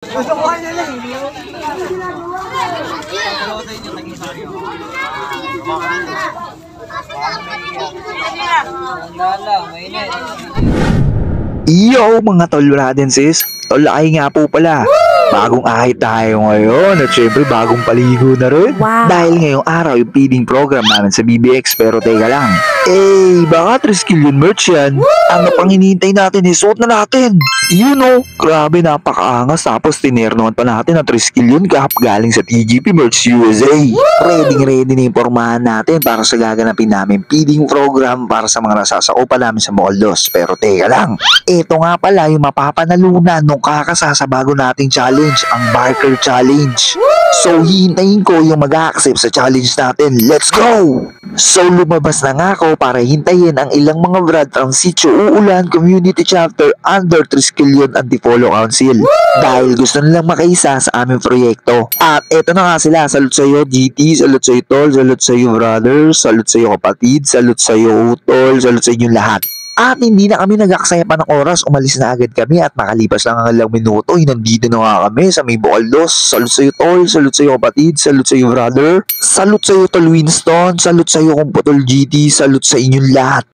Gusto ko kanya lang. Yo mga tol, brad and sis, tol ay nga po pala. Bagong ahit tayo ngayon at syempre bagong paligo na rin. Dahil ngayong araw yung feeding program namin sa BBX, pero teka lang. Baka 3 skill yun merch yan. Ano pang hinihintay natin, isuot na natin. You know, grabe napakaangas, tapos tinernoan pa natin ang 3 skill yun kahap galing sa TGP Merch USA. Ready na yung pormahan natin para sa gaganapin namin feeding program para sa mga nasasakupan namin sa Moldos. Pero teka lang, ito nga pala yung mapapanalunan nung kakasasa bago nating challenge, ang Barker Challenge. So hihintayin ko yung mag-accept sa challenge natin. Let's go! So lumabas na nga ako para hintayin ang ilang mga brad from Sitio Uulan Community Chapter under 3 skill yun Antipolo Council. Dahil gusto nilang makaisa sa aming proyekto. At eto na nga sila. Salute sa'yo GT, salute sa'yo Tol, salute sa'yo brother, salute sa'yo kapatid, salute sa'yo Tol, salute sa inyong lahat. At hindi na kami nag-aksaya pa ng oras, umalis na agad kami at makalipas lang ang ilang minuto, nandito na nga kami sa may Bukaldos. Salute sa'yo Tol, salute sa'yo kapatid, salute sa'yo brother, salute sa'yo Tol Winston, salute sa'yo Kumputol GT, salute sa inyong lahat.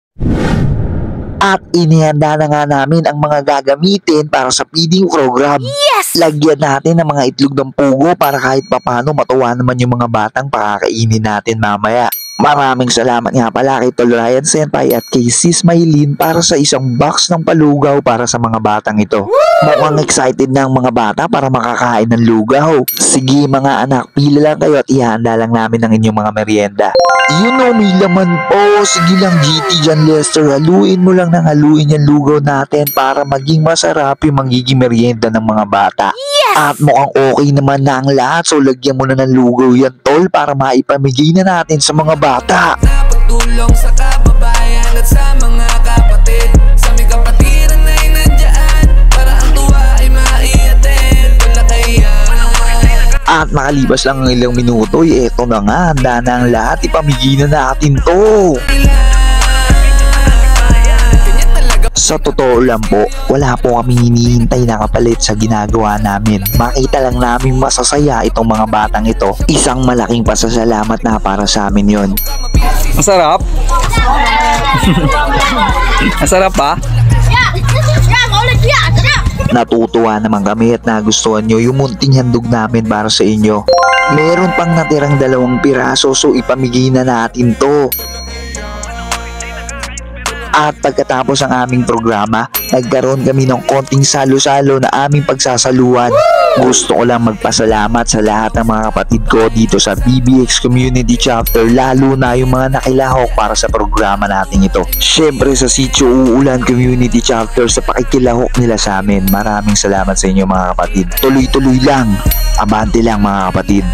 At inihanda na nga namin ang mga gagamitin para sa feeding program. Yes! Lagyan natin ng mga itlog ng pugo para kahit papano matuwa naman yung mga batang pakakainin natin mamaya. Maraming salamat nga pala kay Tol Ryan Senpai at kay Sis Maylin para sa isang box ng palugaw para sa mga batang ito. Mukhang excited na ang mga bata para makakain ng lugaw. Sige mga anak, pila lang kayo at ihanda lang namin ang inyong mga merienda. You know, may laman po. Sige lang GT dyan Lester, haluin mo lang ng haluin yung lugaw natin para maging masarap yung magiging merienda ng mga bata. Yes! At mukhang okay naman na ang lahat, so lagyan mo na ng lugaw yan Tol para maipamigay na natin sa mga bata. Pagtulong sa kababayan at sa mga kapatid, sa may kapatiran ay nandiyan para ang tuwa ay maiatid. Wala kaya. At nakalipas lang ng ilang minuto, eto na nga, handa na ang lahat, ipamigay na natin to. Sa totoo lang po, wala po kaming hinihintay na kapalit sa ginagawa namin. Makita lang namin masasaya itong mga batang ito. Isang malaking pasasalamat na para sa amin yon. Masarap? Masarap ba? Natutuwa naman kami at nagustuhan nyo yung munting handog namin para sa inyo. Meron pang natirang 2 piraso, so ipamigay na natin to. At pagkatapos ng aming programa, nagkaroon kami ng konting salo-salo na aming pagsasaluan. Gusto ko lang magpasalamat sa lahat ng mga kapatid ko dito sa BBX Community Chapter, lalo na yung mga nakilahok para sa programa natin ito. Syempre sa Sitio Uulan Community Chapter sa pakikilahok nila sa amin. Maraming salamat sa inyo mga kapatid. Tuloy-tuloy lang. Abante lang mga kapatid.